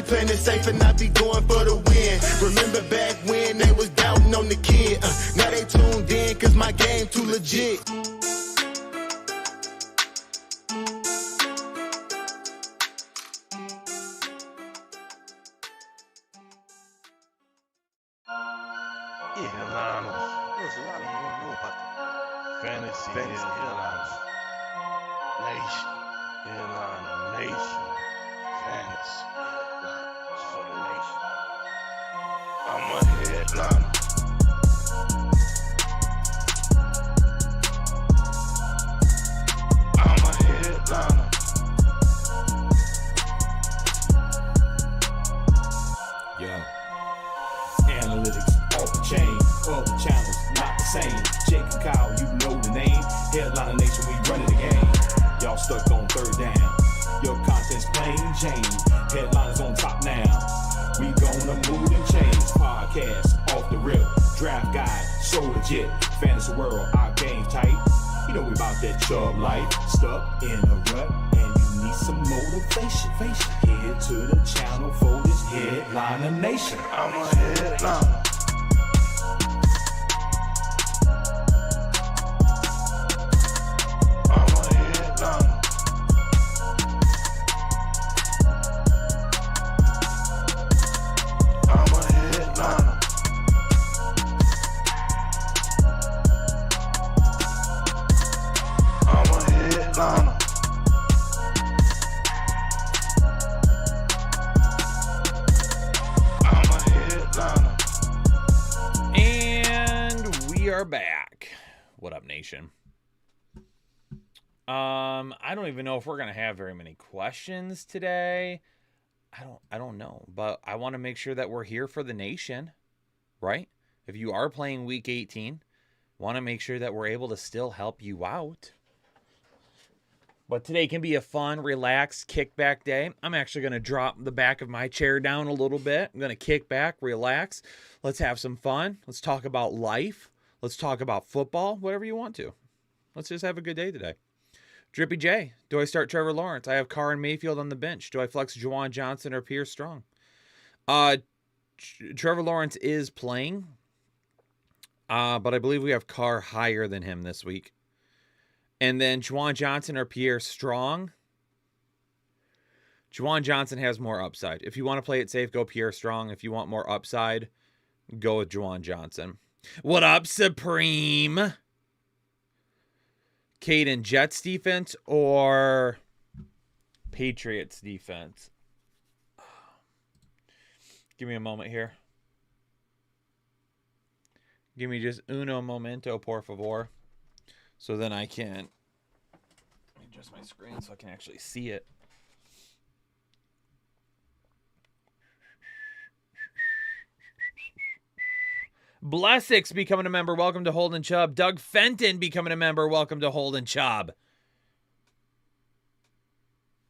playing it safe and I be going for the win. Remember back when they was doubting on the kid. Now they tuned in cause my game too legit. There's a lot of you don't know about the fantasy headlines. Nation. Headline Nation. Fantasy headlines for the nation. I'm a headliner. I'm a headliner. Yo. Analytics off the chain, all the channels not the same. Jake and Kyle, you know the name. Headliner Nation, we running the game. Y'all stuck on third down. Your content's plain Jane. Headliners on top now. We gonna move and change. Podcast off the rip. Draft guide, so legit. Fantasy world, our game tight. You know we about that Chubb life. Stuck in a rut and you need some motivation. Head to the channel for this Headliner Nation. I'm a headliner. Back. What up, nation? I don't even know if we're gonna have very many questions today. I don't know, but I want to make sure that we're here for the nation, right? If you are playing week 18, want to make sure that we're able to still help you out. But today can be a fun, relaxed, kickback day. I'm actually going to drop the back of my chair down a little bit. I'm going to kick back, relax. Let's have some fun. Let's talk about life. Let's talk about football, whatever you want to. Let's just have a good day today. Drippy J, do I start Trevor Lawrence? I have Carr and Mayfield on the bench. Do I flex Juwan Johnson or Pierce Strong? Trevor Lawrence is playing, but I believe we have Carr higher than him this week. And then Juwan Johnson or Pierre Strong. Juwan Johnson has more upside. If you want to play it safe, go Pierre Strong. If you want more upside, go with Juwan Johnson. What up, Supreme? Caden, Jets defense or Patriots defense? Give me a moment here. Give me just uno momento, por favor. So then I can adjust my screen so I can actually see it. Blessix becoming a member. Welcome to Holden Chubb. Doug Fenton becoming a member. Welcome to Holden Chubb.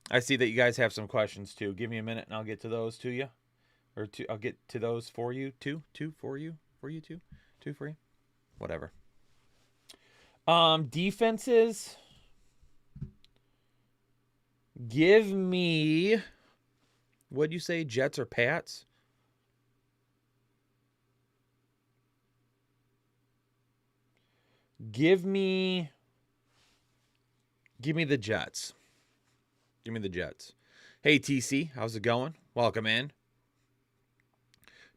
I see that you guys have some questions too. Give me a minute and I'll get to those to you. Or I'll get to those for you too. Two for you. For you too. Two for you. Whatever. Defenses. Give me, what'd you say, Jets or Pats? Give me the Jets. Give me the Jets. Hey, TC, how's it going? Welcome in.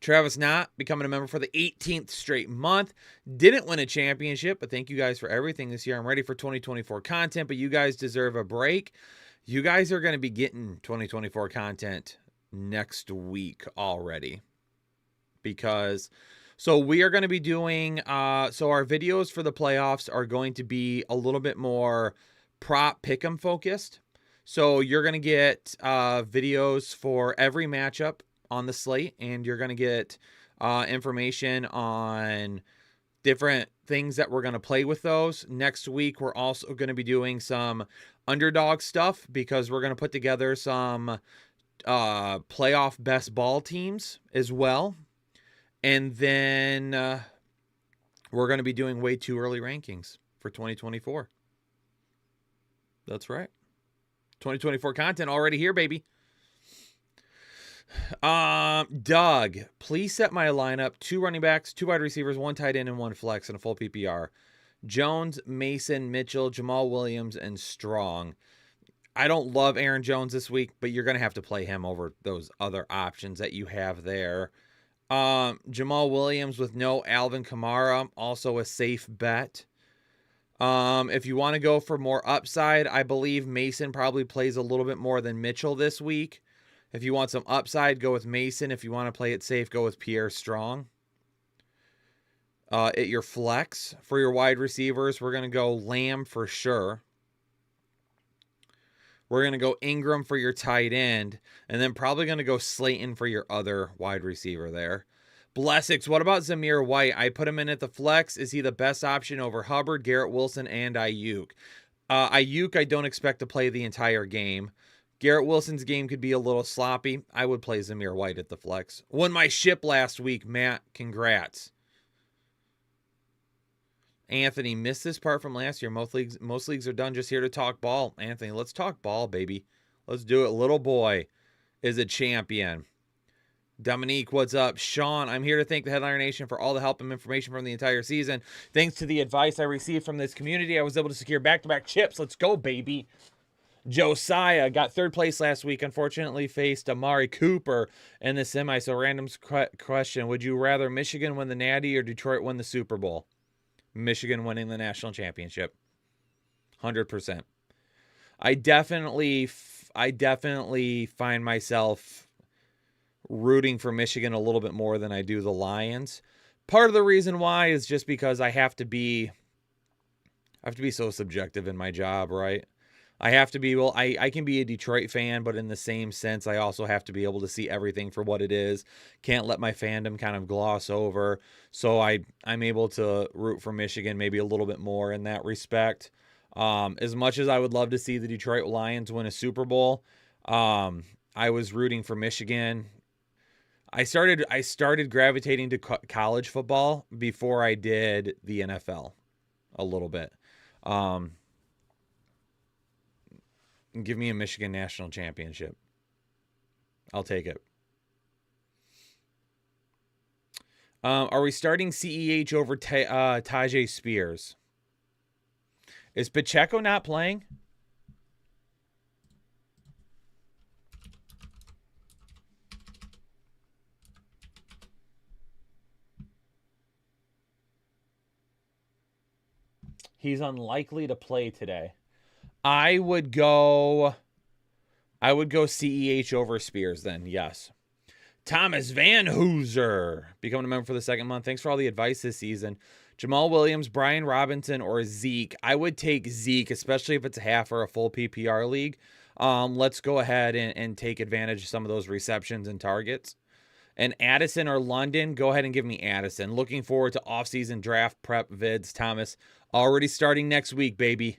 Travis Knott becoming a member for the 18th straight month. Didn't win a championship, but thank you guys for everything this year. I'm ready for 2024 content, but you guys deserve a break. You guys are going to be getting 2024 content next week already. Because, so we are going to be doing, so our videos for the playoffs are going to be a little bit more prop pick'em focused. So you're going to get videos for every matchup on the slate, and you're going to get information on different things that we're going to play with those. Next week, we're also going to be doing some underdog stuff because we're going to put together some playoff best ball teams as well. And then we're going to be doing way too early rankings for 2024. That's right. 2024 content already here, baby. Doug, please set my lineup: 2 running backs, 2 wide receivers, 1 tight end, and 1 flex in a full PPR. Jones, Mason, Mitchell, Jamal Williams, and Strong. I don't love Aaron Jones this week, but you're going to have to play him over those other options that you have there. Jamal Williams with no Alvin Kamara, also a safe bet. If you want to go for more upside, I believe Mason probably plays a little bit more than Mitchell this week. If you want some upside, go with Mason. If you want to play it safe, go with Pierre Strong. At your flex for your wide receivers, we're going to go Lamb for sure. We're going to go Ingram for your tight end, and then probably going to go Slayton for your other wide receiver there. Blessings, what about Zamir White? I put him in at the flex. Is he the best option over Hubbard, Garrett Wilson, and Ayuk? Ayuk, I don't expect to play the entire game. Garrett Wilson's game could be a little sloppy. I would play Zamir White at the flex. Won my ship last week, Matt. Congrats. Anthony, missed this part from last year. Most leagues are done. Just here to talk ball. Anthony, let's talk ball, baby. Let's do it. Little boy is a champion. Dominique, what's up? Sean, I'm here to thank the Headliner Nation for all the help and information from the entire season. Thanks to the advice I received from this community, I was able to secure back-to-back chips. Let's go, baby. Josiah got 3rd place last week. Unfortunately, faced Amari Cooper in the semi. So, random question. Would you rather Michigan win the Natty or Detroit win the Super Bowl? Michigan winning the national championship. 100%. I definitely find myself rooting for Michigan a little bit more than I do the Lions. Part of the reason why is just because I have to be so subjective in my job, right? I have to be, I can be a Detroit fan, but in the same sense, I also have to be able to see everything for what it is. Can't let my fandom kind of gloss over. So I'm able to root for Michigan maybe a little bit more in that respect. As much as I would love to see the Detroit Lions win a Super Bowl, I was rooting for Michigan. I started gravitating to college football before I did the NFL a little bit. Give me a Michigan national championship. I'll take it. Are we starting CEH over Tajay Spears? Is Pacheco not playing? He's unlikely to play today. I would go CEH over Spears then, yes. Thomas Van Hooser, becoming a member for the 2nd month. Thanks for all the advice this season. Jamal Williams, Brian Robinson, or Zeke. I would take Zeke, especially if it's a half or a full PPR league. Let's go ahead and take advantage of some of those receptions and targets. And Addison or London, go ahead and give me Addison. Looking forward to off-season draft prep vids. Thomas, already starting next week, baby.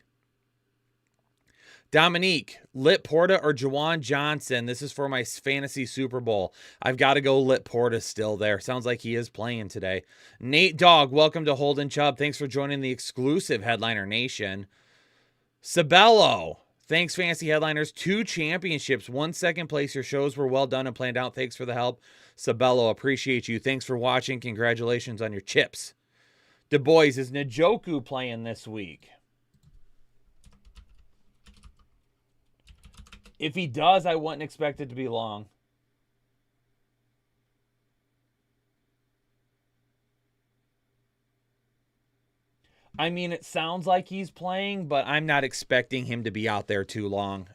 Dominique, Lit Porta or Juwan Johnson? This is for my fantasy Super Bowl. I've got to go Lit Porta still there. Sounds like he is playing today. Nate Dogg, welcome to Holden Chubb. Thanks for joining the exclusive Headliner Nation. Sabello, thanks Fantasy Headliners. 2 championships, 1 second place. Your shows were well done and planned out. Thanks for the help. Sabello, appreciate you. Thanks for watching. Congratulations on your chips. Du Bois, is Njoku playing this week? If he does, I wouldn't expect it to be long. I mean, it sounds like he's playing, but I'm not expecting him to be out there too long.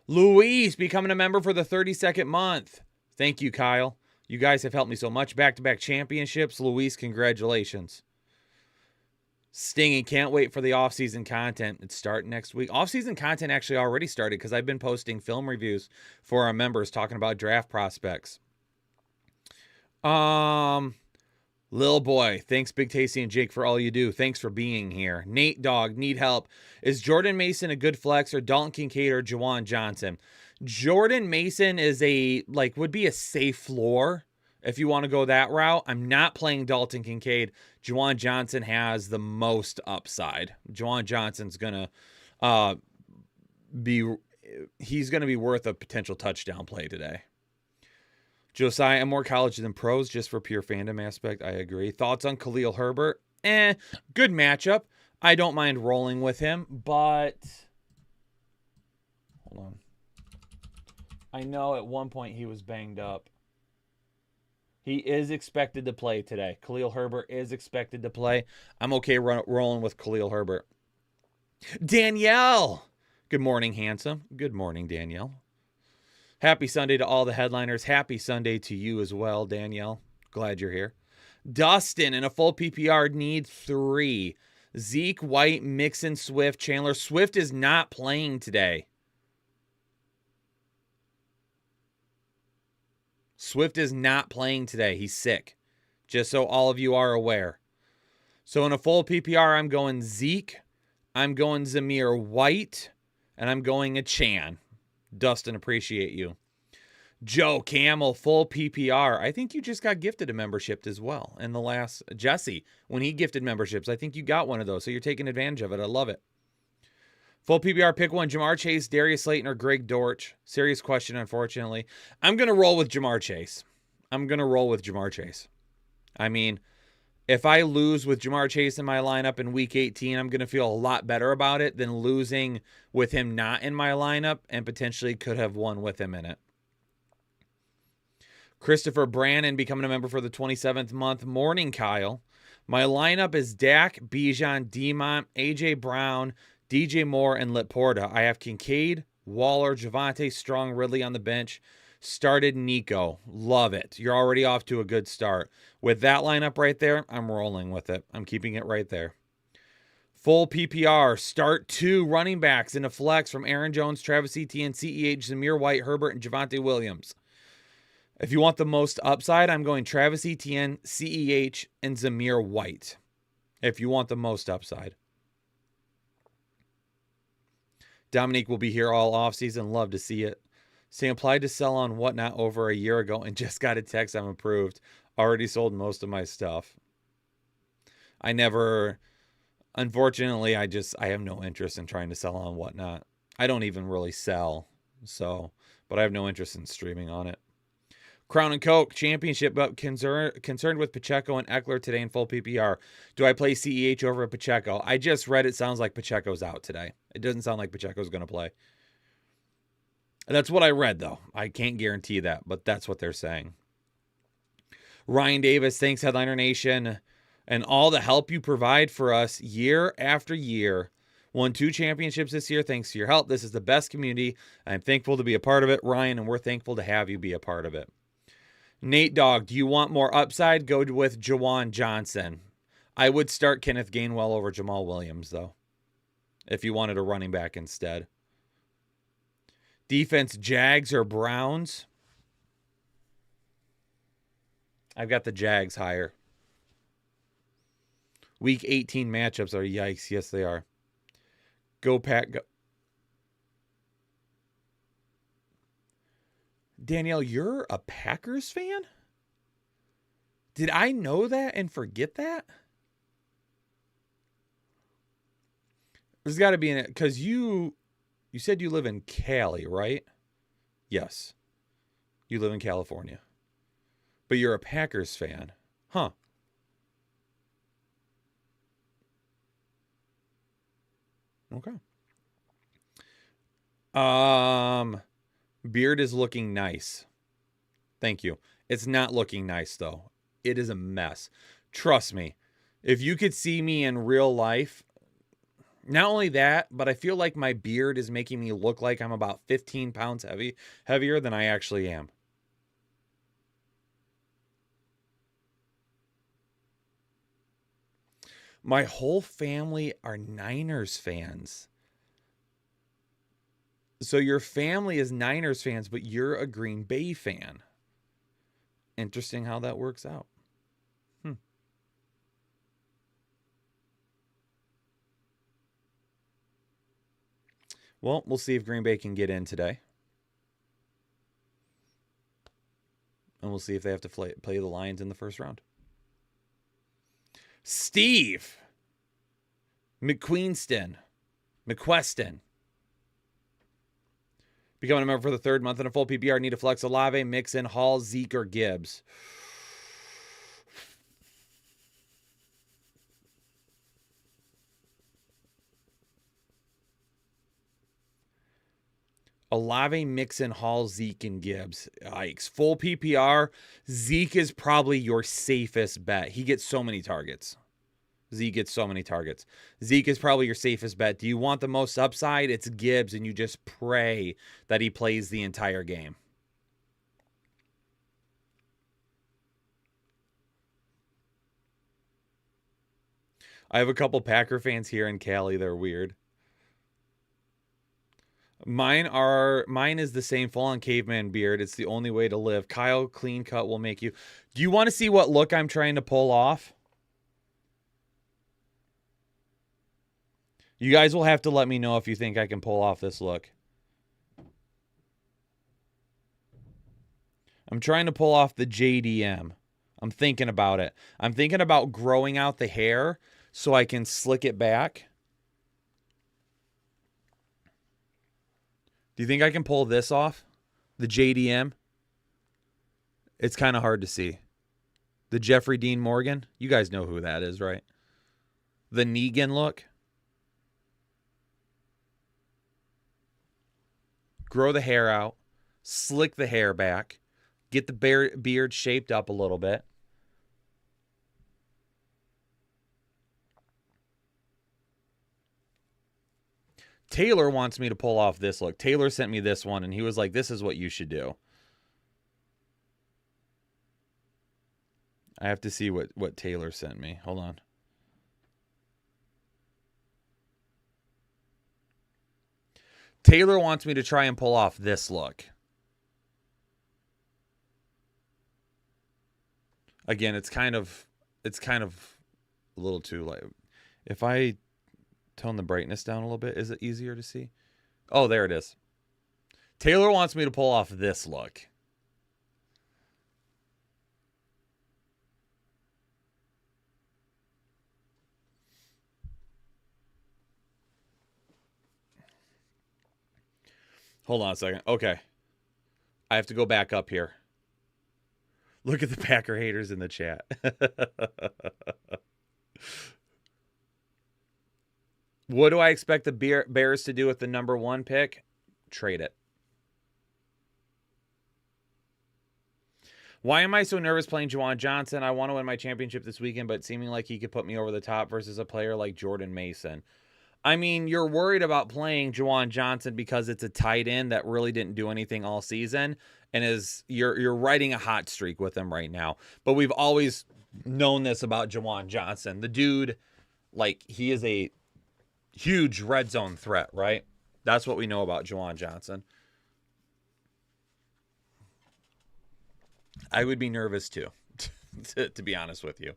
Luis, becoming a member for the 32nd month. Thank you, Kyle. You guys have helped me so much. Back-to-back championships. Luis, congratulations. Stinging, can't wait for the off-season content. It's starting next week. Off-season content actually already started because I've been posting film reviews for our members talking about draft prospects. Lil Boy, thanks Big Tasty and Jake for all you do. Thanks for being here. Nate Dogg, need help. Is Jordan Mason a good flex or Dalton Kincaid or Juwan Johnson? Jordan Mason is would be a safe floor. If you want to go that route, I'm not playing Dalton Kincaid. Juwan Johnson has the most upside. Juwan Johnson's going to be worth a potential touchdown play today. Josiah, I'm more college than pros just for pure fandom aspect. I agree. Thoughts on Khalil Herbert? Good matchup. I don't mind rolling with him, but hold on. I know at one point he was banged up. He is expected to play today. Khalil Herbert is expected to play. I'm okay rolling with Khalil Herbert. Danielle. Good morning, handsome. Good morning, Danielle. Happy Sunday to all the headliners. Happy Sunday to you as well, Danielle. Glad you're here. Dustin in a full PPR need 3. Zeke, White, Mixon, Swift, Chandler. Swift is not playing today. Swift is not playing today. He's sick. Just so all of you are aware. So in a full PPR, I'm going Zeke. I'm going Zamir White. And I'm going a Chan. Dustin, appreciate you. Joe Camel, full PPR. I think you just got gifted a membership as well. In the last, Jesse, when he gifted memberships, I think you got one of those. So you're taking advantage of it. I love it. Full PPR, pick one. Jamar Chase, Darius Slayton, or Greg Dortch. Serious question, unfortunately. I'm going to roll with Jamar Chase. I mean, if I lose with Jamar Chase in my lineup in week 18, I'm going to feel a lot better about it than losing with him not in my lineup and potentially could have won with him in it. Christopher Brannon becoming a member for the 27th month. Morning, Kyle. My lineup is Dak, Bijan, Demont, A.J. Brown, DJ Moore, and Litporta. I have Kincaid, Waller, Javonte, Strong, Ridley on the bench. Started Nico. Love it. You're already off to a good start. With that lineup right there, I'm rolling with it. I'm keeping it right there. Full PPR. Start 2 running backs in a flex from Aaron Jones, Travis Etienne, CEH, Zamir White, Herbert, and Javonte Williams. If you want the most upside, I'm going Travis Etienne, CEH, and Zamir White. If you want the most upside. Dominique will be here all offseason. Love to see it. Saying applied to sell on Whatnot over a year ago and just got a text I'm approved. Already sold most of my stuff. Unfortunately, I have no interest in trying to sell on Whatnot. I don't even really sell, but I have no interest in streaming on it. Crown and Coke championship, but concerned with Pacheco and Eckler today in full PPR. Do I play CEH over Pacheco? I just read it sounds like Pacheco's out today. It doesn't sound like Pacheco's going to play. That's what I read, though. I can't guarantee that, but that's what they're saying. Ryan Davis, thanks, Headliner Nation, and all the help you provide for us year after year. Won 2 championships this year thanks to your help. This is the best community. I'm thankful to be a part of it, Ryan, and we're thankful to have you be a part of it. Nate Dogg, do you want more upside? Go with Jawan Johnson. I would start Kenneth Gainwell over Jamal Williams, though, if you wanted a running back instead. Defense, Jags or Browns? I've got the Jags higher. Week 18 matchups are yikes. Yes, they are. Go Pack. Go. Danielle, you're a Packers fan? Did I know that and forget that? There's got to be in it because you said you live in Cali, right? Yes. You live in California. But you're a Packers fan. Huh. Okay. Beard is looking nice. Thank you. It's not looking nice, though. It is a mess. Trust me. If you could see me in real life, not only that, but I feel like my beard is making me look like I'm about 15 pounds heavier than I actually am. My whole family are Niners fans. So your family is Niners fans, but you're a Green Bay fan. Interesting how that works out. Well, we'll see if Green Bay can get in today. And we'll see if they have to play the Lions in the first round. Steve McQueston. Becoming a member for the third month in a full PPR. Need to flex Olave, Mixon, Hall, Zeke, or Gibbs. Olave, Mixon, Hall, Zeke, and Gibbs. Yikes. Full PPR. Zeke is probably your safest bet. He gets so many targets. Zeke gets so many targets. Zeke is probably your safest bet. Do you want the most upside? It's Gibbs, and you just pray that he plays the entire game. I have a couple Packer fans here in Cali. They're weird. Mine is the same full on caveman beard. It's the only way to live. Kyle, clean cut will make you. Do you want to see what look I'm trying to pull off? You guys will have to let me know if you think I can pull off this look. I'm trying to pull off the JDM. I'm thinking about it. I'm thinking about growing out the hair so I can slick it back. Do you think I can pull this off? The JDM? It's kind of hard to see. The Jeffrey Dean Morgan? You guys know who that is, right? The Negan look? Grow the hair out. Slick the hair back. Get the beard shaped up a little bit. Taylor wants me to pull off this look. Taylor sent me this one, and he was like, this is what you should do. I have to see what Taylor sent me. Hold on. Taylor wants me to try and pull off this look. Again, it's kind of a little too light. If I tone the brightness down a little bit, is it easier to see? Oh, there it is. Taylor wants me to pull off this look. Hold on a second. Okay. I have to go back up here. Look at the Packer haters in the chat. What do I expect the Bears to do with the number 1 pick? Trade it. Why am I so nervous playing Juwan Johnson? I want to win my championship this weekend, but seeming like he could put me over the top versus a player like Jordan Mason. I mean, you're worried about playing Juwan Johnson because it's a tight end that really didn't do anything all season, and you're riding a hot streak with him right now. But we've always known this about Juwan Johnson. The dude, like, he is a huge red zone threat, right? That's what we know about Juwan Johnson. I would be nervous too, to be honest with you.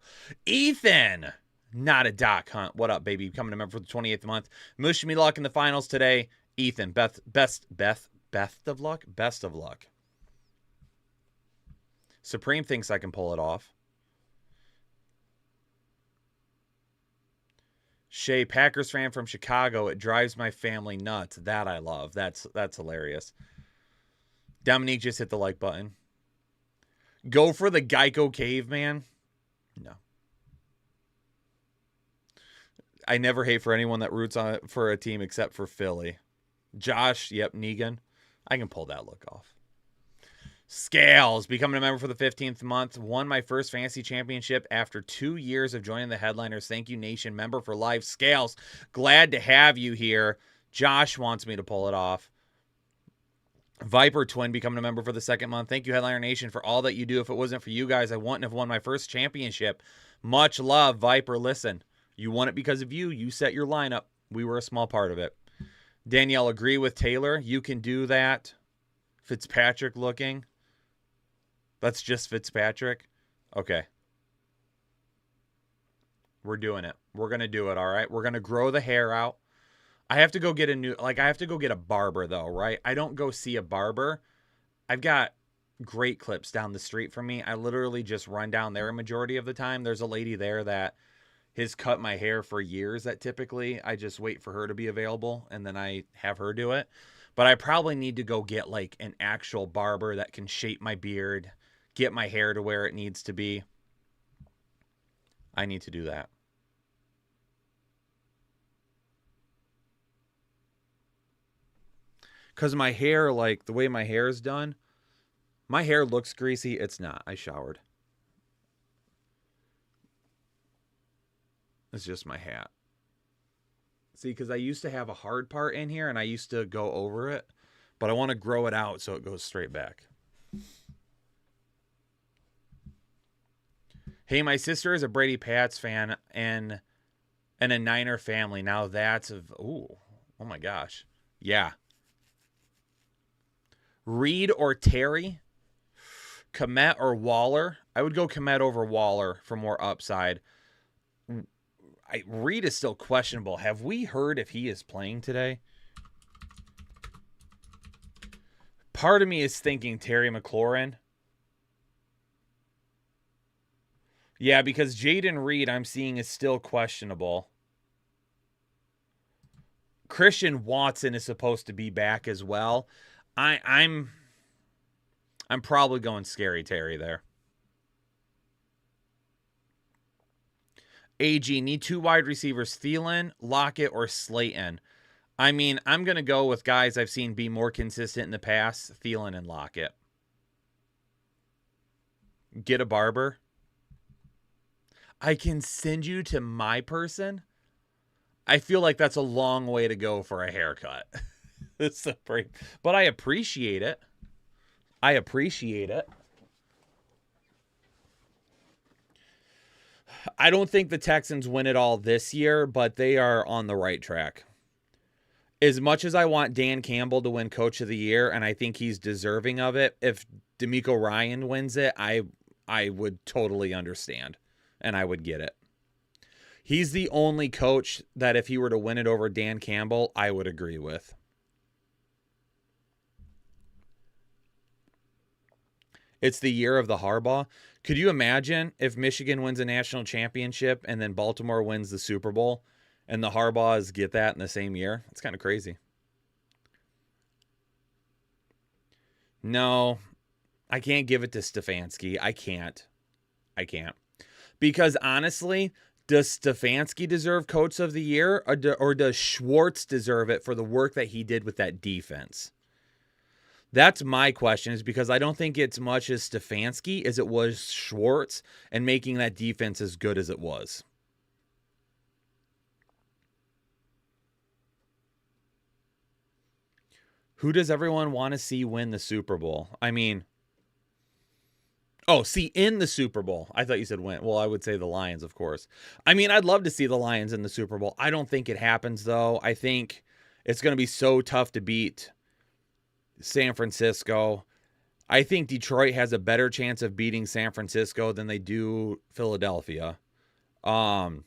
Ethan, not a Doc Hunt. What up, baby? Coming to member for the 28th month. Wish me luck in the finals today. Ethan, best of luck? Best of luck. Supreme thinks I can pull it off. Shay, Packers fan from Chicago. It drives my family nuts. That I love. That's hilarious. Dominique just hit the like button. Go for the Geico caveman? No. I never hate for anyone that roots on it for a team except for Philly. Josh, yep, Negan. I can pull that look off. Scales, becoming a member for the 15th month. Won my first fantasy championship after 2 years of joining the Headliners. Thank you, Nation. Member for life. Scales, glad to have you here. Josh wants me to pull it off. Viper Twin becoming a member for the 2nd month. Thank you, Headliner Nation, for all that you do. If it wasn't for you guys, I wouldn't have won my first championship. Much love, Viper. Listen, you won it because of you. You set your lineup. We were a small part of it. Danielle, agree with Taylor. You can do that. Fitzpatrick looking. That's just Fitzpatrick. Okay. We're doing it. We're going to do it, all right? We're going to grow the hair out. I have to go get a barber, though, right? I don't go see a barber. I've got great clips down the street from me. I literally just run down there a majority of the time. There's a lady there that has cut my hair for years that typically I just wait for her to be available, and then I have her do it. But I probably need to go get like an actual barber that can shape my beard, get my hair to where it needs to be. I need to do that. Because my hair, like the way my hair is done, my hair looks greasy. It's not. I showered. It's just my hat. See, because I used to have a hard part in here and I used to go over it, but I want to grow it out so it goes straight back. Hey, my sister is a Brady Pats fan and a Niner family. Now that's oh my gosh. Yeah. Reed or Terry? Kmet or Waller? I would go Kmet over Waller for more upside. Reed is still questionable. Have we heard if he is playing today? Part of me is thinking Terry McLaurin. Yeah, because Jaden Reed I'm seeing is still questionable. Christian Watson is supposed to be back as well. I'm probably going Scary Terry there. AG, need 2 wide receivers, Thielen, Lockett, or Slayton. I mean, I'm going to go with guys I've seen be more consistent in the past, Thielen and Lockett. Get a barber. I can send you to my person. I feel like that's a long way to go for a haircut. It's a break, but I appreciate it. I appreciate it. I don't think the Texans win it all this year, but they are on the right track. As much as I want Dan Campbell to win Coach of the Year, and I think he's deserving of it, if DeMeco Ryan wins it, I would totally understand, and I would get it. He's the only coach that if he were to win it over Dan Campbell, I would agree with. It's the year of the Harbaugh. Could you imagine if Michigan wins a national championship and then Baltimore wins the Super Bowl and the Harbaughs get that in the same year? It's kind of crazy. No, I can't give it to Stefanski. I can't. Because honestly, does Stefanski deserve Coach of the Year or does Schwartz deserve it for the work that he did with that defense? That's my question, is because I don't think it's much as Stefanski as it was Schwartz and making that defense as good as it was. Who does everyone want to see win the Super Bowl? I mean, in the Super Bowl. I thought you said win. Well, I would say the Lions, of course. I mean, I'd love to see the Lions in the Super Bowl. I don't think it happens, though. I think it's going to be so tough to beat San Francisco. I think Detroit has a better chance of beating San Francisco than they do Philadelphia. They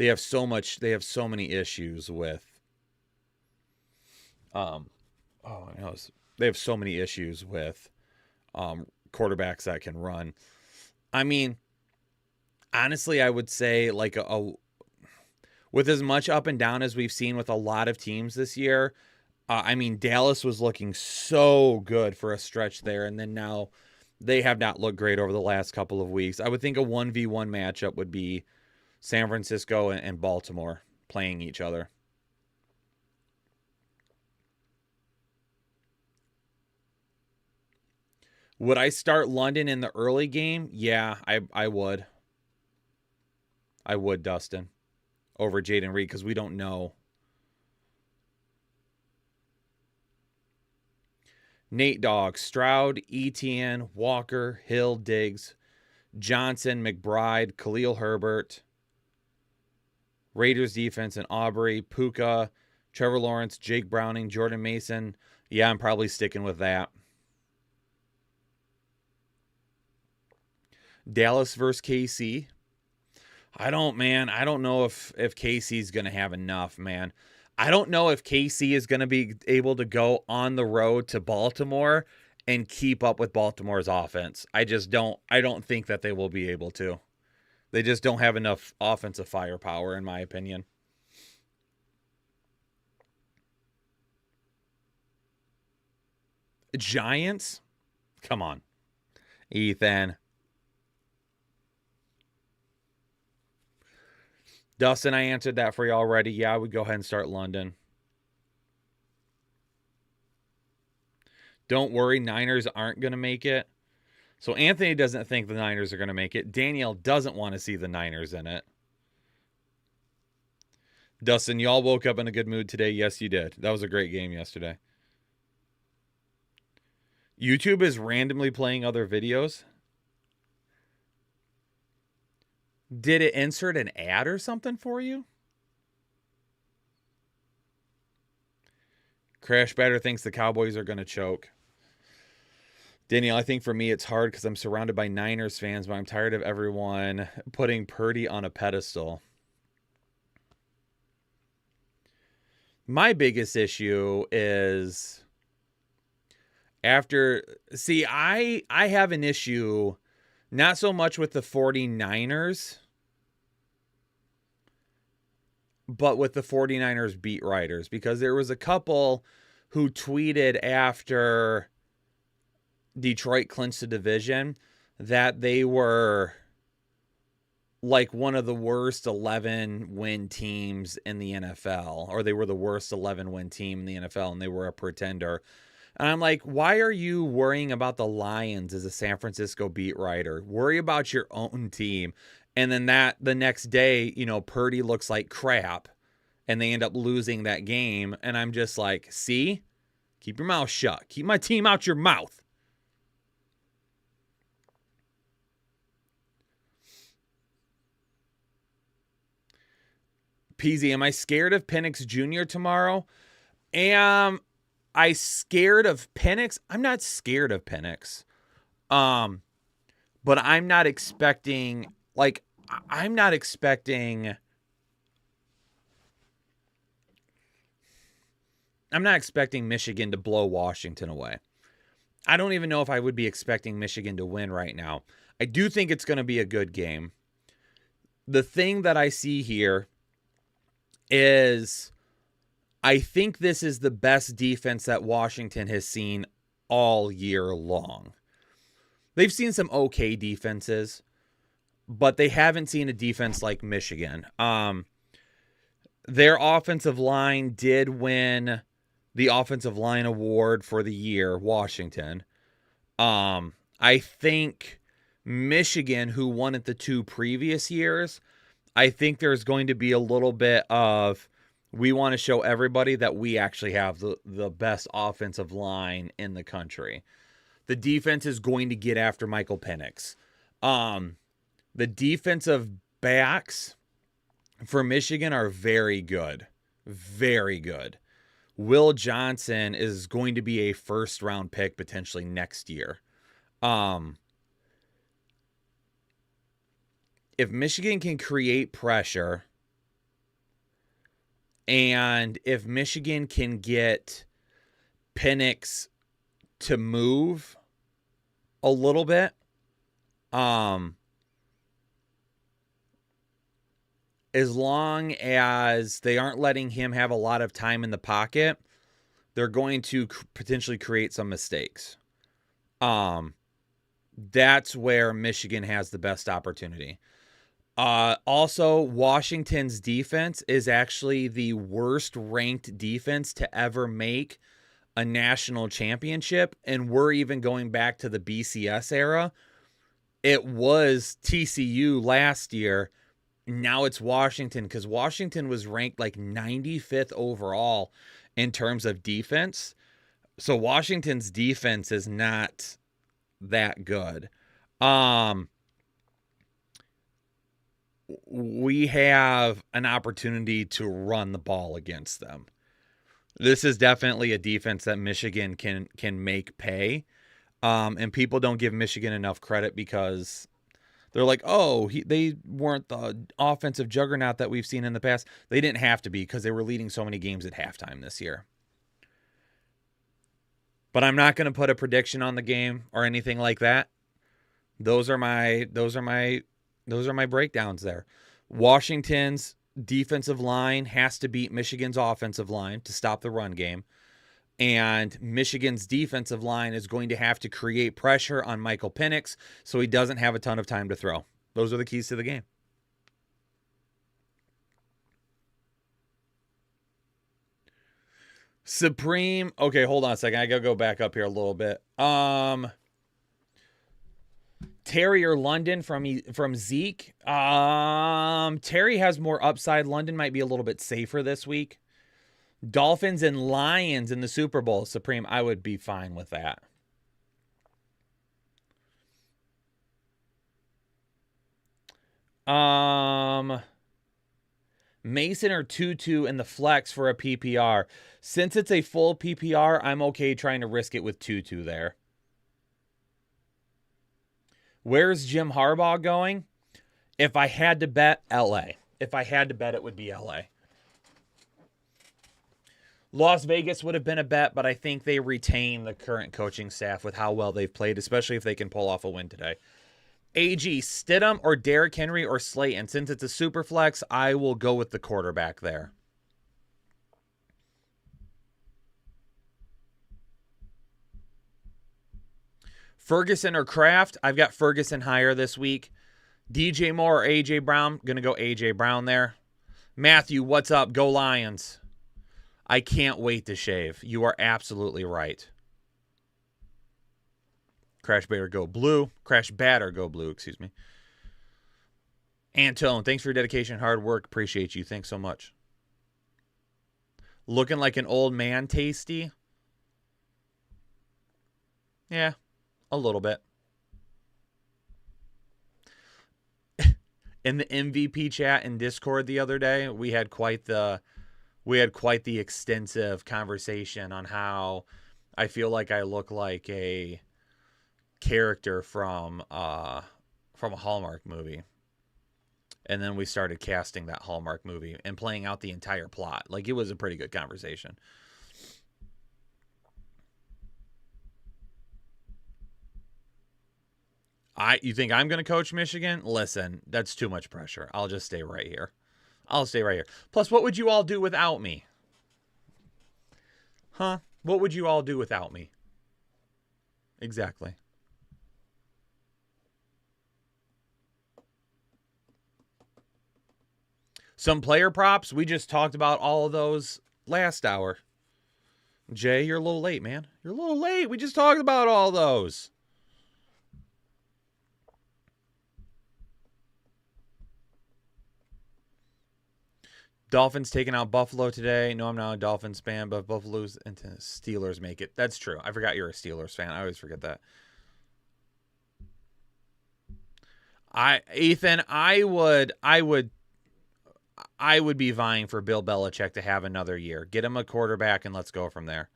have so many issues with they have so many issues with quarterbacks that can run. I mean, honestly, I would say like with as much up and down as we've seen with a lot of teams this year, I mean, Dallas was looking so good for a stretch there, and then now they have not looked great over the last couple of weeks. I would think a 1v1 matchup would be San Francisco and Baltimore playing each other. Would I start London in the early game? Yeah, I would. I would, Dustin, over Jaden Reed, because we don't know. Nate Dogg, Stroud, Etienne, Walker, Hill, Diggs, Johnson, McBride, Khalil Herbert, Raiders defense and Aubrey, Puka, Trevor Lawrence, Jake Browning, Jordan Mason. Yeah, I'm probably sticking with that. Dallas versus KC. I don't know if KC's going to have enough, man. I don't know if KC is going to be able to go on the road to Baltimore and keep up with Baltimore's offense. I don't think that they will be able to. They just don't have enough offensive firepower, in my opinion. Giants? Come on, Ethan. Dustin, I answered that for you already. Yeah, I would go ahead and start London. Don't worry, Niners aren't going to make it. So Anthony doesn't think the Niners are going to make it. Danielle doesn't want to see the Niners in it. Dustin, y'all woke up in a good mood today. Yes, you did. That was a great game yesterday. YouTube is randomly playing other videos. Did it insert an ad or something for you? Crash Batter thinks the Cowboys are going to choke. Danielle, I think for me it's hard because I'm surrounded by Niners fans, but I'm tired of everyone putting Purdy on a pedestal. My biggest issue is I have an issue not so much with the 49ers, but with the 49ers beat writers, because there was a couple who tweeted after Detroit clinched the division that they were like one of the worst 11-win teams in the NFL, or they were the worst 11-win team in the NFL, and they were a pretender. And I'm like, why are you worrying about the Lions as a San Francisco beat writer? Worry about your own team. And then the next day, Purdy looks like crap, and they end up losing that game. And I'm just like, see? Keep your mouth shut. Keep my team out your mouth. PZ, am I scared of Penix Jr. tomorrow? Am I scared of Penix? I'm not scared of Penix. But I'm not expecting, I'm not expecting Michigan to blow Washington away. I don't even know if I would be expecting Michigan to win right now. I do think it's going to be a good game. The thing that I see here is I think this is the best defense that Washington has seen all year long. They've seen some okay defenses, but they haven't seen a defense like Michigan. Their offensive line did win the offensive line award for the year, Washington. I think Michigan, who won it the 2 previous years, I think there's going to be a little bit of, we want to show everybody that we actually have the best offensive line in the country. The defense is going to get after Michael Penix. The defensive backs for Michigan are very good. Very good. Will Johnson is going to be a first-round pick potentially next year. If Michigan can create pressure, and if Michigan can get Penix to move a little bit, as long as they aren't letting him have a lot of time in the pocket, they're going to potentially create some mistakes. That's where Michigan has the best opportunity. Also, Washington's defense is actually the worst ranked defense to ever make a national championship. And we're even going back to the BCS era. It was TCU last year. Now it's Washington, because Washington was ranked like 95th overall in terms of defense. So Washington's defense is not that good. We have an opportunity to run the ball against them. This is definitely a defense that Michigan can make pay. And people don't give Michigan enough credit because they're like, they weren't the offensive juggernaut that we've seen in the past. They didn't have to be, because they were leading so many games at halftime this year. But I'm not going to put a prediction on the game or anything like that. Those are my breakdowns there. Washington's defensive line has to beat Michigan's offensive line to stop the run game. And Michigan's defensive line is going to have to create pressure on Michael Penix so he doesn't have a ton of time to throw. Those are the keys to the game. Supreme. Okay, hold on a second. I got to go back up here a little bit. Terry or London from Zeke. Terry has more upside. London might be a little bit safer this week. Dolphins and Lions in the Super Bowl, Supreme. I would be fine with that. Mason or Tutu in the flex for a PPR. Since it's a full PPR, I'm okay trying to risk it with Tutu there. Where's Jim Harbaugh going? If I had to bet, LA. If I had to bet, it would be LA. Las Vegas would have been a bet, but I think they retain the current coaching staff with how well they've played, especially if they can pull off a win today. AG, Stidham or Derrick Henry or Slayton. Since it's a super flex, I will go with the quarterback there. Ferguson or Kraft. I've got Ferguson higher this week. DJ Moore or AJ Brown. Going to go AJ Brown there. Matthew, what's up? Go Lions. I can't wait to shave. You are absolutely right. Crash Batter, go blue. Crash Batter, go blue, excuse me. Antone, thanks for your dedication and hard work. Appreciate you. Thanks so much. Looking like an old man, Tasty. Yeah, a little bit. In the MVP chat in Discord the other day, we had quite the extensive conversation on how I feel like I look like a character from a Hallmark movie. And then we started casting that Hallmark movie and playing out the entire plot. Like, it was a pretty good conversation. You think I'm going to coach Michigan? Listen, that's too much pressure. I'll just stay right here. I'll stay right here. Plus, what would you all do without me? Huh? What would you all do without me? Exactly. Some player props. We just talked about all of those last hour. Jay, you're a little late, man. You're a little late. We just talked about all those. Dolphins taking out Buffalo today. No, I'm not a Dolphins fan, but Buffalo's into Steelers make it. That's true. I forgot you're a Steelers fan. I always forget that. Ethan, I would be vying for Bill Belichick to have another year. Get him a quarterback and let's go from there.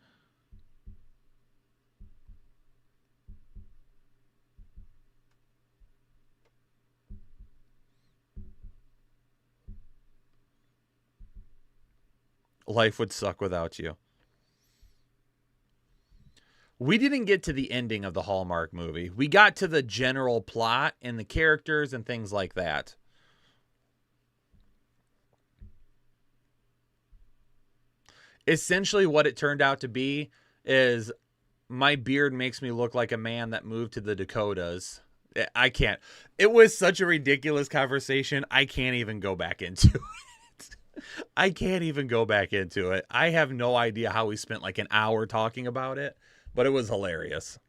Life would suck without you. We didn't get to the ending of the Hallmark movie. We got to the general plot and the characters and things like that. Essentially what it turned out to be is my beard makes me look like a man that moved to the Dakotas. I can't. It was such a ridiculous conversation. I can't even go back into it. I can't even go back into it. I have no idea how we spent like an hour talking about it, but it was hilarious.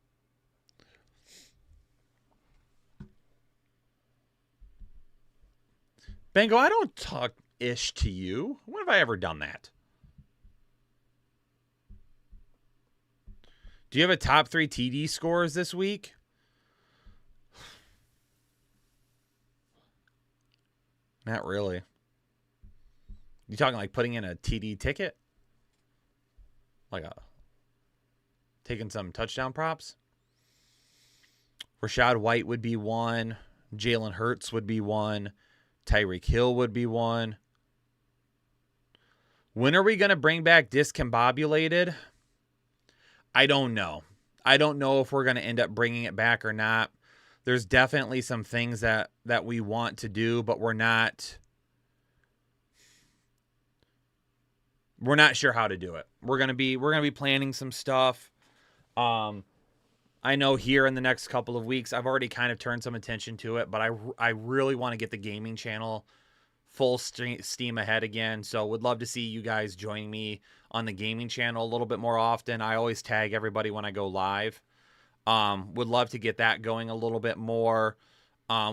Bengo, I don't talk ish to you. When have I ever done that? Do you have a top 3 TD scores this week? Not really. You talking like putting in a TD ticket? Like taking some touchdown props? Rashad White would be one. Jalen Hurts would be one. Tyreek Hill would be one. When are we going to bring back discombobulated? I don't know. I don't know if we're going to end up bringing it back or not. There's definitely some things that we want to do, but we're not we're not sure how to do it. We're gonna be planning some stuff. I know here in the next couple of weeks, I've already kind of turned some attention to it, but I really want to get the gaming channel full steam ahead again. So would love to see you guys joining me on the gaming channel a little bit more often. I always tag everybody when I go live. Would love to get that going a little bit more.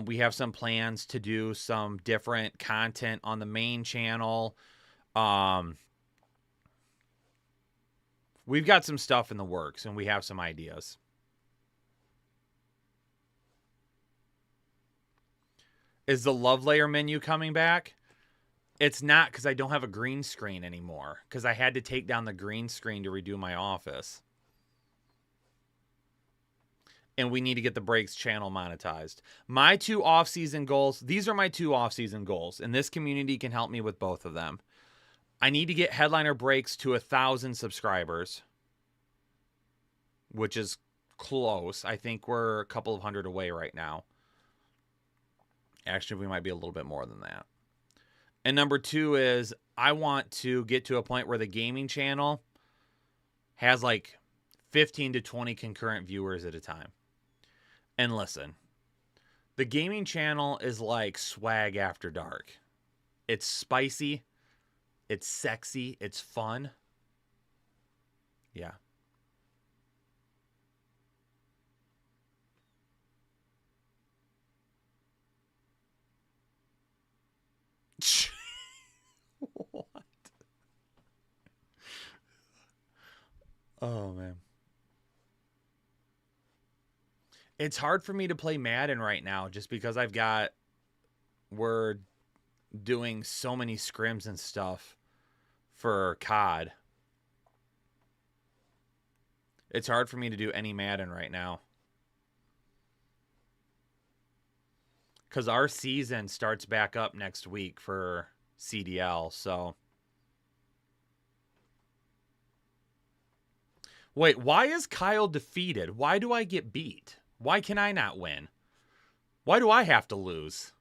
We have some plans to do some different content on the main channel. We've got some stuff in the works, and we have some ideas. Is the Love Layer menu coming back? It's not, because I don't have a green screen anymore, because I had to take down the green screen to redo my office. And we need to get the breaks channel monetized. My 2 off-season goals, these are my 2 off-season goals, and this community can help me with both of them. I need to get Headliner Breaks to 1,000 subscribers, which is close. I think we're a couple of hundred away right now. Actually, we might be a little bit more than that. And number 2 is I want to get to a point where the gaming channel has like 15 to 20 concurrent viewers at a time. And listen, the gaming channel is like swag after dark. It's spicy. It's sexy. It's fun. Yeah. What? Oh, man. It's hard for me to play Madden right now just because we're doing so many scrims and stuff for COD. It's hard for me to do any Madden right now. Because our season starts back up next week for CDL, so. Wait, why is Kyle defeated? Why do I get beat? Why can I not win? Why do I have to lose?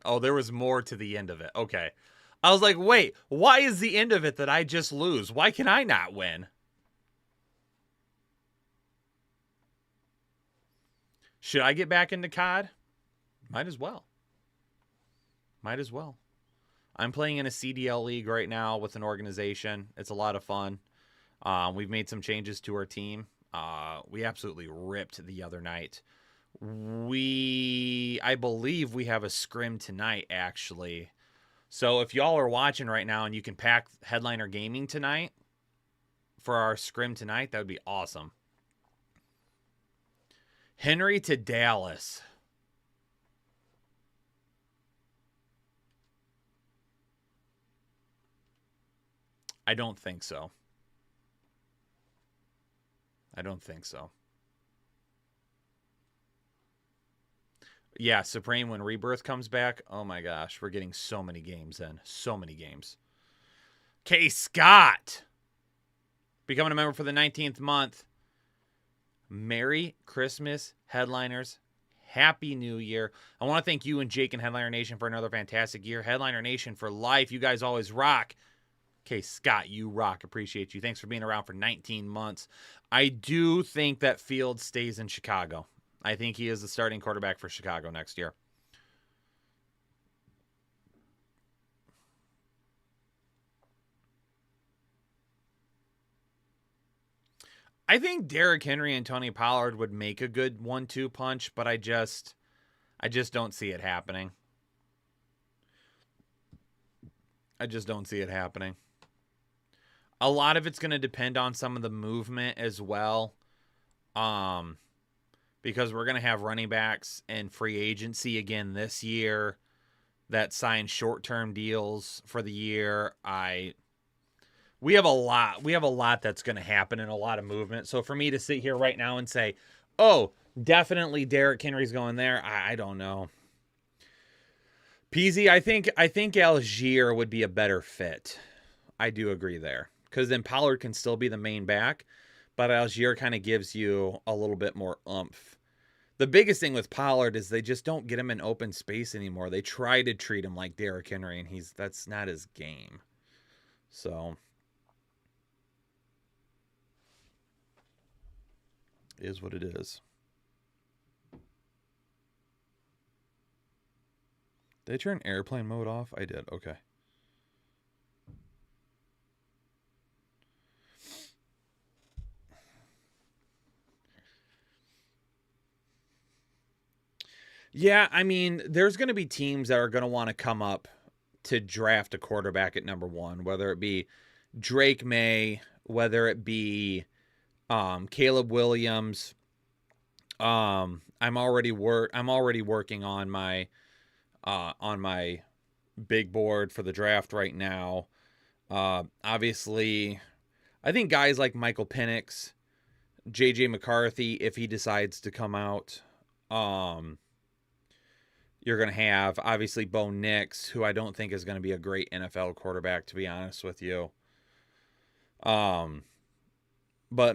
Oh, there was more to the end of it. Okay. I was like, wait, why is the end of it that I just lose? Why can I not win? Should I get back into COD? Might as well. Might as well. I'm playing in a CDL league right now with an organization. It's a lot of fun. We've made some changes to our team. We absolutely ripped the other night. I believe we have a scrim tonight, actually. So if y'all are watching right now and you can pack Headliner Gaming tonight for our scrim tonight, that would be awesome. Henry to Dallas. I don't think so. I don't think so. Yeah, Supreme when Rebirth comes back. Oh my gosh, we're getting so many games in. So many games. K. Scott. Becoming a member for the 19th month. Merry Christmas, Headliners. Happy New Year. I want to thank you and Jake and Headliner Nation for another fantastic year. Headliner Nation for life. You guys always rock. Okay, Scott, you rock. Appreciate you. Thanks for being around for 19 months. I do think that Fields stays in Chicago. I think he is the starting quarterback for Chicago next year. I think Derrick Henry and Tony Pollard would make a good 1-2 punch, but I just don't see it happening. I just don't see it happening. A lot of it's going to depend on some of the movement as well. Because we're going to have running backs and free agency again this year that sign short-term deals for the year. We have a lot that's going to happen and a lot of movement. So for me to sit here right now and say, oh, definitely Derrick Henry's going there, I don't know. Peasy, I think Algier would be a better fit. I do agree there. Because then Pollard can still be the main back, but Algier kind of gives you a little bit more oomph. The biggest thing with Pollard is they just don't get him in open space anymore. They try to treat him like Derrick Henry, and that's not his game. So, it is what it is. Did I turn airplane mode off? I did. Okay. Yeah, I mean, there's going to be teams that are going to want to come up to draft a quarterback at number 1, whether it be Drake May, whether it be Caleb Williams. I'm already working on my big board for the draft right now. Obviously, I think guys like Michael Penix, JJ McCarthy, if he decides to come out, you're going to have, obviously, Bo Nix, who I don't think is going to be a great NFL quarterback, to be honest with you. But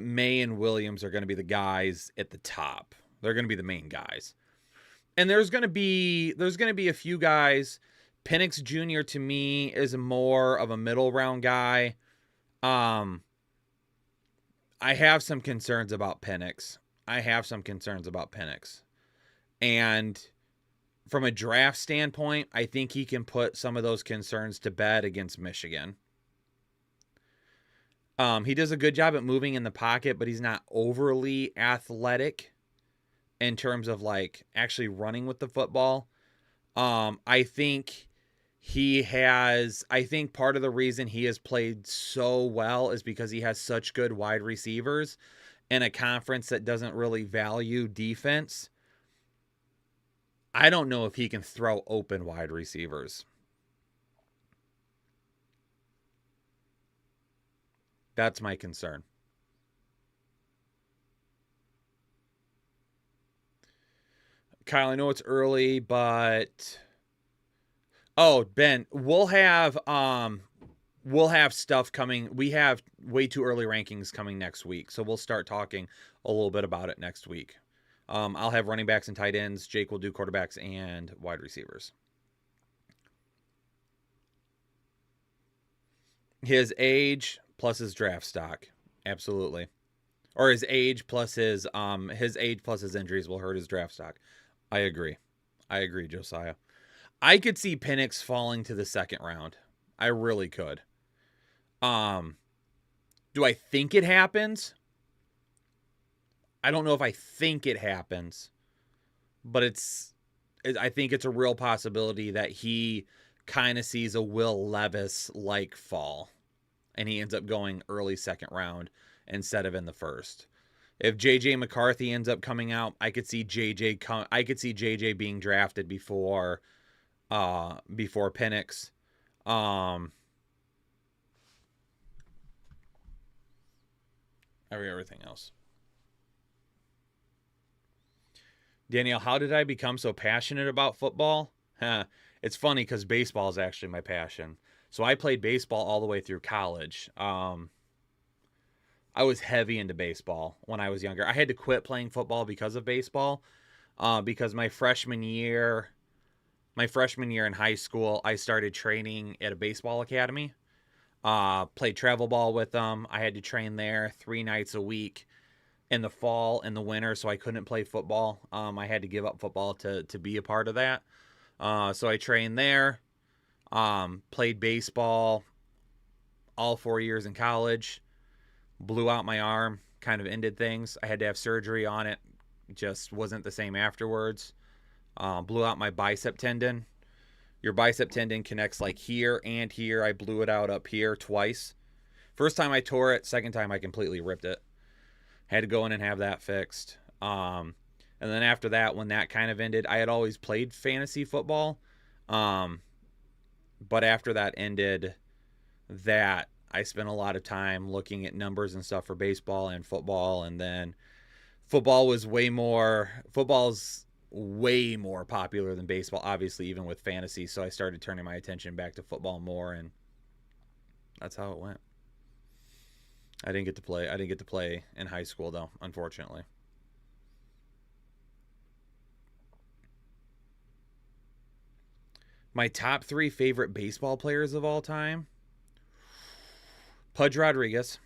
May and Williams are going to be the guys at the top. They're going to be the main guys. And there's going to be a few guys. Penix Jr. to me is more of a middle round guy. I have some concerns about Penix. And from a draft standpoint, I think he can put some of those concerns to bed against Michigan. He does a good job at moving in the pocket, but he's not overly athletic in terms of like actually running with the football. I think part of the reason he has played so well is because he has such good wide receivers in a conference that doesn't really value defense. I don't know if he can throw open wide receivers. That's my concern. Kyle, I know it's early, but Ben, we'll have stuff coming. We have way too early rankings coming next week, so we'll start talking a little bit about it next week. I'll have running backs and tight ends. Jake will do quarterbacks and wide receivers. His age plus his draft stock. Absolutely. Or his age plus his injuries will hurt his draft stock. I agree, Josiah. I could see Penix falling to the second round. I really could. Do I think it happens? I don't know if I think it happens, but I think it's a real possibility that he kind of sees a Will Levis-like fall, and he ends up going early second round instead of in the first. If JJ McCarthy ends up coming out, I could see JJ being drafted before Penix. Everything else. Danielle, how did I become so passionate about football? It's funny because baseball is actually my passion. So I played baseball all the way through college. I was heavy into baseball when I was younger. I had to quit playing football because of baseball. Because my freshman year in high school, I started training at a baseball academy. Played travel ball with them. I had to train there 3 nights a week in the fall and the winter, so I couldn't play football. I had to give up football to be a part of that. So I trained there, played baseball all 4 years in college, blew out my arm, kind of ended things. I had to have surgery on it. Just wasn't the same afterwards. Blew out my bicep tendon. Your bicep tendon connects like here and here. I blew it out up here twice. First time I tore it. Second time I completely ripped it. Had to go in and have that fixed. And then after that, when that kind of ended, I had always played fantasy football. But after that ended, I spent a lot of time looking at numbers and stuff for baseball and football. And then football's way more popular than baseball, obviously, even with fantasy. So I started turning my attention back to football more, and that's how it went. I didn't get to play in high school, though, unfortunately. My top 3 favorite baseball players of all time. Pudge Rodriguez.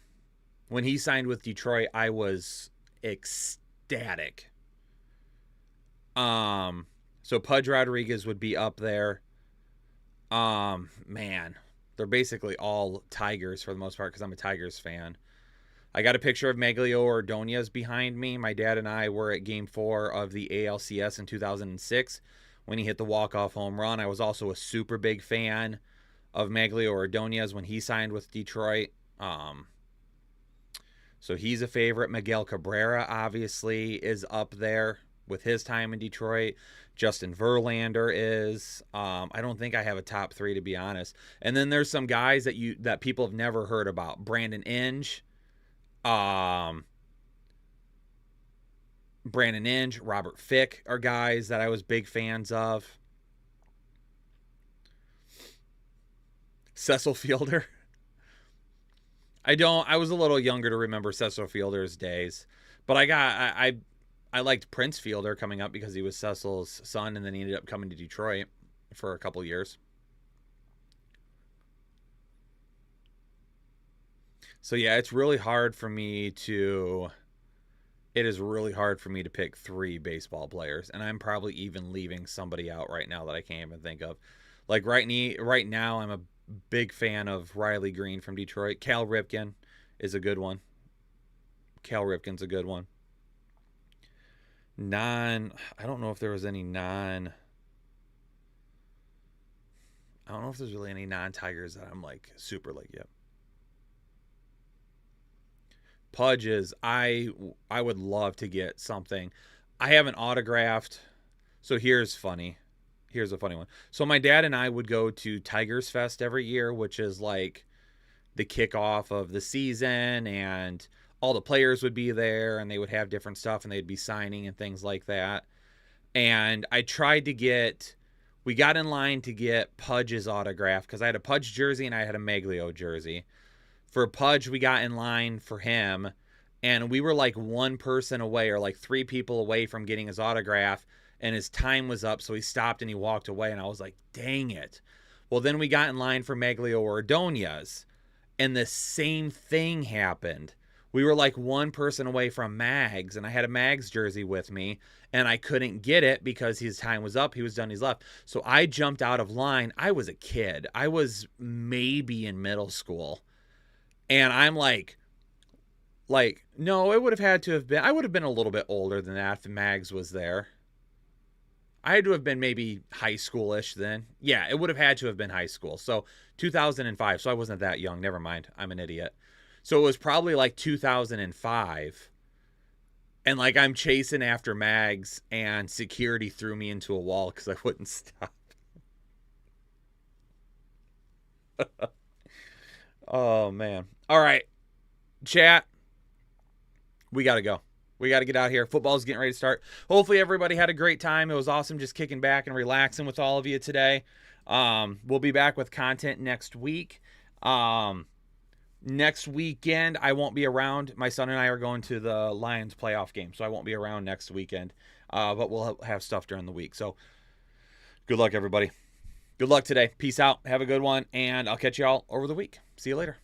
When he signed with Detroit, I was ecstatic. So Pudge Rodriguez would be up there. Man, they're basically all Tigers for the most part because I'm a Tigers fan. I got a picture of Maglio Ordonez behind me. My dad and I were at Game 4 of the ALCS in 2006 when he hit the walk-off home run. I was also a super big fan of Maglio Ordonez when he signed with Detroit. So he's a favorite. Miguel Cabrera, obviously, is up there with his time in Detroit. Justin Verlander is. I don't think I have a top 3, to be honest. And then there's some guys that people have never heard about. Brandon Inge. Robert Fick are guys that I was big fans of. Cecil Fielder. I was a little younger to remember Cecil Fielder's days, but I liked Prince Fielder coming up because he was Cecil's son, and then he ended up coming to Detroit for a couple years. So yeah, it is really hard for me to pick 3 baseball players, and I'm probably even leaving somebody out right now that I can't even think of. Like right now, I'm a big fan of Riley Green from Detroit. Cal Ripken is a good one. I don't know if there was any I don't know if there's really any non-Tigers that I'm like super like, yep. Pudge is, I would love to get something. I haven't autographed. So here's a funny one. So my dad and I would go to Tigers Fest every year, which is like the kickoff of the season, and all the players would be there and they would have different stuff and they'd be signing and things like that. And we got in line to get Pudge's autograph because I had a Pudge jersey and I had a Maglio jersey. For Pudge, we got in line for him, and we were like 1 person away or like 3 people away from getting his autograph, and his time was up, so he stopped and he walked away, and I was like, dang it. Well, then we got in line for Maglio Ordonez, and the same thing happened. We were like 1 person away from Mags, and I had a Mags jersey with me, and I couldn't get it because his time was up. He was done. He's left. So I jumped out of line. I was a kid. I was maybe in middle school. And I'm like, no, it would have had to have been, I would have been a little bit older than that if Mags was there. I had to have been maybe high schoolish then. Yeah, it would have had to have been high school. So 2005. So I wasn't that young. Never mind. I'm an idiot. So it was probably like 2005. And like I'm chasing after Mags, and security threw me into a wall because I wouldn't stop. Oh, man. All right. Chat. We got to go. We got to get out here. Football's getting ready to start. Hopefully everybody had a great time. It was awesome just kicking back and relaxing with all of you today. We'll be back with content next week. Next weekend, I won't be around. My son and I are going to the Lions playoff game, so I won't be around next weekend. But we'll have stuff during the week. So good luck, everybody. Good luck today. Peace out. Have a good one, and I'll catch you all over the week. See you later.